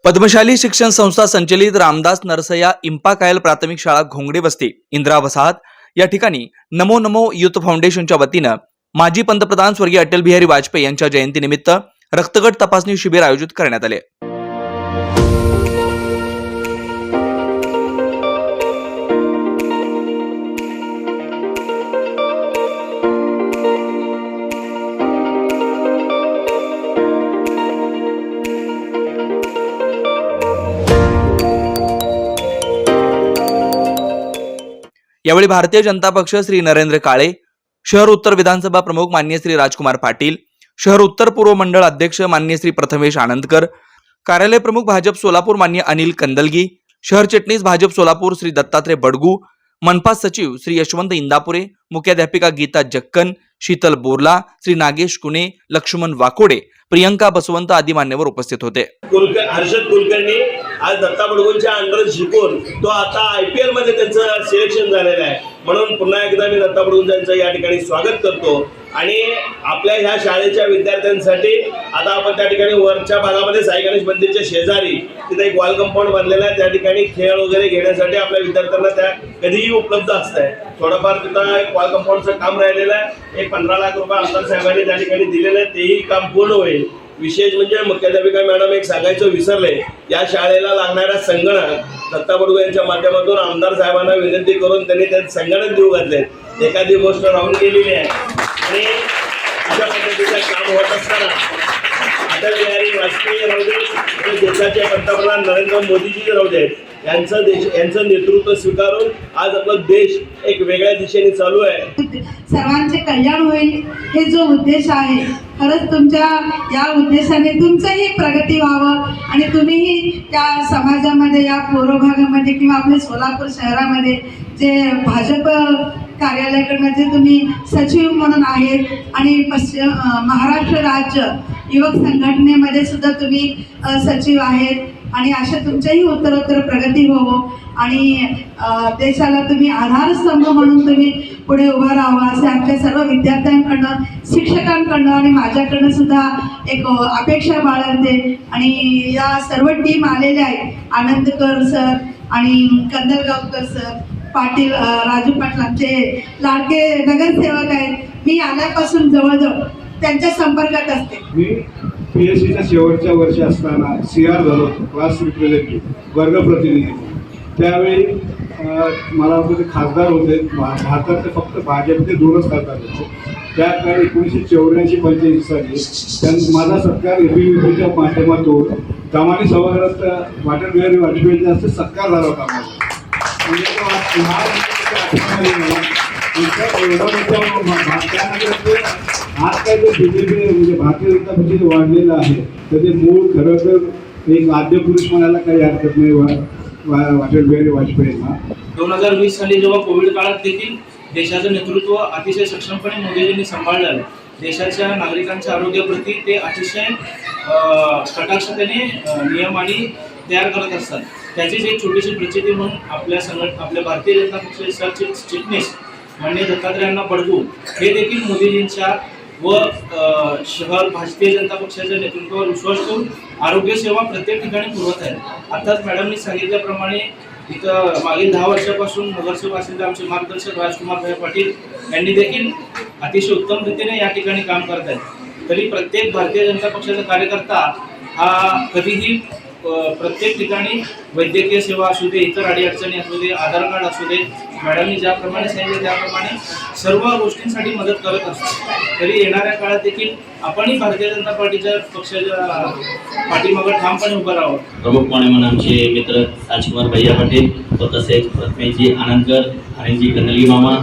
पद्मशाली शिक्षण संस्था संचलित रामदास नरसय्या इंपाकायल प्राथमिक शाळा घोंगडे वस्ती इंदिरा वसाहत या ठिकाणी नमो नमो युथ फाउंडेशनच्या वतीनं माजी पंतप्रधान स्वर्गीय अटल बिहारी वाजपेयी यांच्या जयंतीनिमित्त रक्तगट तपासणी शिबिर आयोजित करण्यात आले। यावेळी भारतीय जनता पक्ष श्री नरेंद्र काळे, शहर उत्तर विधानसभा प्रमुख माननीय श्री राजकुमार पाटील, शहर उत्तर पूर्व मंडळ अध्यक्ष माननीय श्री प्रथमेश आनंदकर, कार्यालय प्रमुख भाजप सोलापूर माननीय अनिल कंदलगी, शहर चिटणीस भाजप सोलापूर श्री दत्तात्रय बडगू, मनपा सचिव श्री यशवंत इंदापुरे, मुख्याध्यापिका गीता जक्कन, शीतल बोरला, श्री नागेश कुणे, लक्ष्मण वाकोडे, प्रियंका बसवंत आदी मान्यवर उपस्थित होते। हर्षद कुलकर्णी आज दत्ता बडगूंच्या अंडर शिकून तो आता IPL मध्ये त्यांचं सिलेक्शन झालेलं आहे, म्हणून पुन्हा एकदा मी दत्ता बडगूंचं या ठिकाणी स्वागत करतो। आणि आपल्या ह्या शाळेच्या विद्यार्थ्यांसाठी आता आपण त्या ठिकाणी वरच्या भागामध्ये साई गणेश मंदिरच्या शेजारी तिथे एक वॉल कंपाऊंड बांधलेला आहे, त्या ठिकाणी खेळ वगैरे घेण्यासाठी आपल्या विद्यार्थ्यांना त्या कधीही उपलब्ध असतंय। थोडंफार तिथं एक वॉल कंपाऊंडचं काम राहिलेलं आहे, एक 15 लाख रुपये आमदार साहेबांनी त्या ठिकाणी दिलेलं आहे, तेही काम पूर्ण होईल। विशेष म्हणजे मुख्याध्यापिका मॅडम एक सांगायचं विसरले, या शाळेला लागणारा संगणक दत्ता बडगू यांच्या माध्यमातून आमदार साहेबांना विनंती करून त्यांनी त्यात संगणक देऊ घातले। एखादी गोष्ट राहून गेलेली आहे आणि अशा पद्धतीचं काम होत असताना अटल बिहारी वाजपेयी राहू दे, देशाचे पंतप्रधान नरेंद्र मोदीजी राहू दे, यांचं नेतृत्व स्वीकारून आज आपला देश एक वेगळ्या दिशेने चालू आहे। सर्वांचे कल्याण होईल हे जो उद्देश आहे, खरंच तुमच्या या उद्देशाने तुमचंही प्रगती व्हावं आणि तुम्हीही त्या समाजामध्ये या पूर्वभागामध्ये किंवा आपल्या सोलापूर शहरामध्ये जे भाजप कार्यालयाकडनं जे तुम्ही सचिव म्हणून आहेत आणि महाराष्ट्र राज्य युवक संघटनेमध्ये सुद्धा तुम्ही सचिव आहेत आणि अशा तुमच्याही उत्तरोत्तर प्रगती व्हावं आणि देशाला तुम्ही आधारस्तंभ म्हणून तुम्ही पुढे उभं राहावं असे आमच्या सर्व विद्यार्थ्यांकडनं, शिक्षकांकडनं आणि माझ्याकडनं सुद्धा एक अपेक्षा बाळगते। आणि या सर्व टीम आलेल्या आहेत, आनंदकर सर आणि कंदलगावकर सर, पाटील, राजू पाटील आमचे लाडके नगरसेवक आहेत। मी आल्यापासून जवळजवळ त्यांच्या संपर्कात असते। मी PhDच्या शेवटच्या वर्षी असताना CR झालो, क्लास रिप्रेझेंटेटिव्ह, वर्ग प्रतिनिधी। त्यावेळी मला वाटतं खासदार होते, भारतातले फक्त भाजपचे 2च खासदार होते। त्या काळी 1984-85 साली त्यांनी माझा सत्कार ABVPच्या माध्यमातून कमानी सभागृहात अटल बिहारी वाजपेयींचा असं सत्कार झाला होता माझा। म्हणजे आज काय जे BJP म्हणजे भारतीय जनता पक्ष वाढलेलं आहे, तर ते मूळ खरं तर एक आद्य पुरुष म्हणायला काही हरकत नाही अटल बिहारी वाजपेयींना। 2020 साली जेव्हा कोविड काळात देखील देशाचं नेतृत्व अतिशय सक्षमपणे मोदीजींनी सांभाळलं, देशाच्या नागरिकांच्या आरोग्याप्रती ते अतिशय कटाक्षतेने नियम आणि तयार करत असतात। त्याचीच एक छोटीशी प्रचिती म्हणून आपल्या भारतीय जनता पक्षाचे सरचिटणीस माननीय दत्तात्रयांना बडगू हे देखील मोदीजींच्या व शहर भारतीय जनता पक्षाच्या नेतृत्वावर विश्वास करून आरोग्य सेवा प्रत्येक ठिकाणी पुरवत आहेत। आताच मॅडमनी सांगितल्याप्रमाणे इथं मागील 10 वर्षापासून नगरसेवक असलेले आमचे मार्गदर्शक राजकुमार पाटील यांनी देखील अतिशय उत्तम रीतीने या ठिकाणी काम करत आहेत। तरी प्रत्येक भारतीय जनता पक्षाचा कार्यकर्ता हा कधीही प्रत्येक ठिकाणी वैद्यकीय सेवा असू दे, इतर अडीअडचणी असू दे, आधार कार्ड असू दे, मॅडमनी ज्याप्रमाणे सांगितले त्याप्रमाणे सर्व गोष्टींसाठी मदत करत असतो। तरी येणाऱ्या काळात देखील आपणही भारतीय जनता पार्टीच्या पक्षाच्या पाठीमागे ठामपणे उभं राहावं। प्रमुख पाहुणे म्हणून आमचे मित्र राजकुमार भैया पाटील व तसेच प्रथमेशजी आनंदकर, अनिलजी कंदलगी मामा,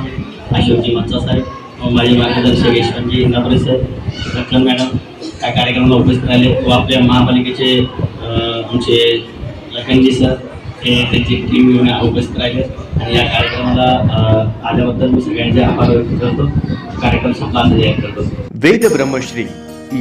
अशोकजी मंचा साहेब व माझे मार्गदर्शक यशवंतजी इंदापुरे सर, लक्ष्मण मॅडम या कार्यक्रमाला उपस्थित राहिले व आपल्या महापालिकेचे आमचे लखनजी सर हे त्यांची टीम घेऊन उपस्थित राहिले आणि या कार्यक्रमाला आल्याबद्दल मी सगळ्यांचे आभार व्यक्त करतो। कार्यक्रम संपला असं जाहीर करतो। वेद ब्रह्मश्री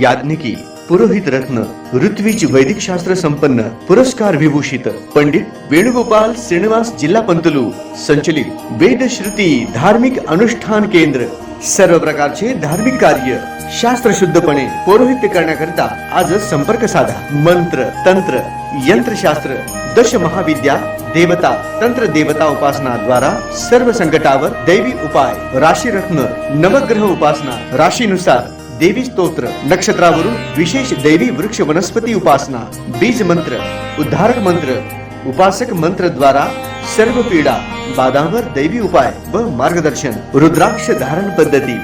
याज्ञिकी पुरोहित रत्न ऋत्विज वैदिक शास्त्र संपन्न पुरस्कार विभूषित पंडित वेणुगोपाल श्रीनिवास जिल्हा पंतलू संचलित वेद श्रुती धार्मिक अनुष्ठान केंद्र सर्व प्रकारचे धार्मिक कार्य शास्त्रशुद्धपणे पौरोहित्य करण्याकरिता आजच संपर्क साधा. मंत्र, तंत्र, यंत्रशास्त्र, दश महाविद्या, देवता, तंत्र देवता उपासना द्वारा सर्व संकटावर दैवी उपाय, राशी रत्न, नवग्रह उपासना, राशीनुसार देवी स्तोत्र, नक्षत्रावरून विशेष दैवी वृक्ष वनस्पती उपासना, बीज मंत्र, उद्धारक मंत्र, उपासक मंत्र द्वारा सर्व पीडा, बाधांवर दैवी उपाय व मार्गदर्शन, रुद्राक्ष धारण पद्धती,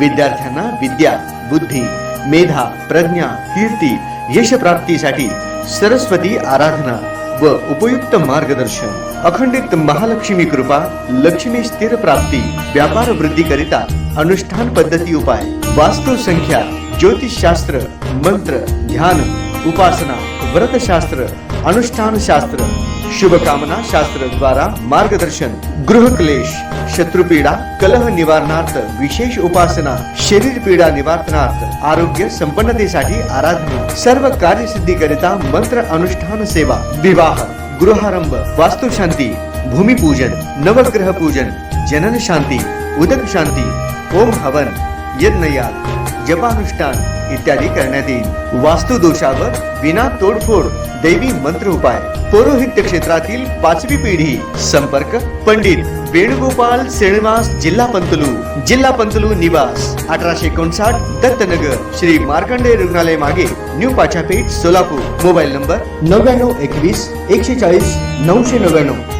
विद्यार्थ्यांना विद्या, बुद्धी, मेधा, प्रज्ञा, कीर्ती, यश प्राप्तीसाठी सरस्वती आराधना व उपयुक्त मार्गदर्शन, अखंडित महालक्ष्मी कृपा, लक्ष्मी स्थिर प्राप्ती, व्यापार वृद्धी करिता अनुष्ठान पद्धती उपाय, वास्तु संख्या, ज्योतिष शास्त्र, मंत्र, ध्यान, उपासना, व्रत शास्त्र, अनुष्ठान शास्त्र, शुभकामना शास्त्र द्वारा मार्गदर्शन, गृह क्लेश, शत्रुपीडा, कलह निवारणार्थ विशेष उपासना, शरीर पीडा निवारणार्थ आरोग्य संपन्नतेसाठी आराधना, सर्व कार्यसिद्धी करिता मंत्र अनुष्ठान सेवा, विवाह, गृहारंभ, वास्तुशांती, भूमिपूजन, नवग्रह पूजन, जनन शांती, उदक शांती, ओम हवन, यज्ञयाग, जपानुष्ठान इत्यादी करण्यात येईल. वास्तु दोषावर विना तोडफोड दैवी मंत्र उपाय, पौरोहित्य क्षेत्रातील 5वी पिढी. संपर्क पंडित वेणुगोपाल श्रीनिवास, जिल्हा पंतलू निवास 1859 दत्तनगर, श्री मार्कंडेय रुग्णालय मागे, New Pachhapeth, Solapur. Mobile number 9921 140 999.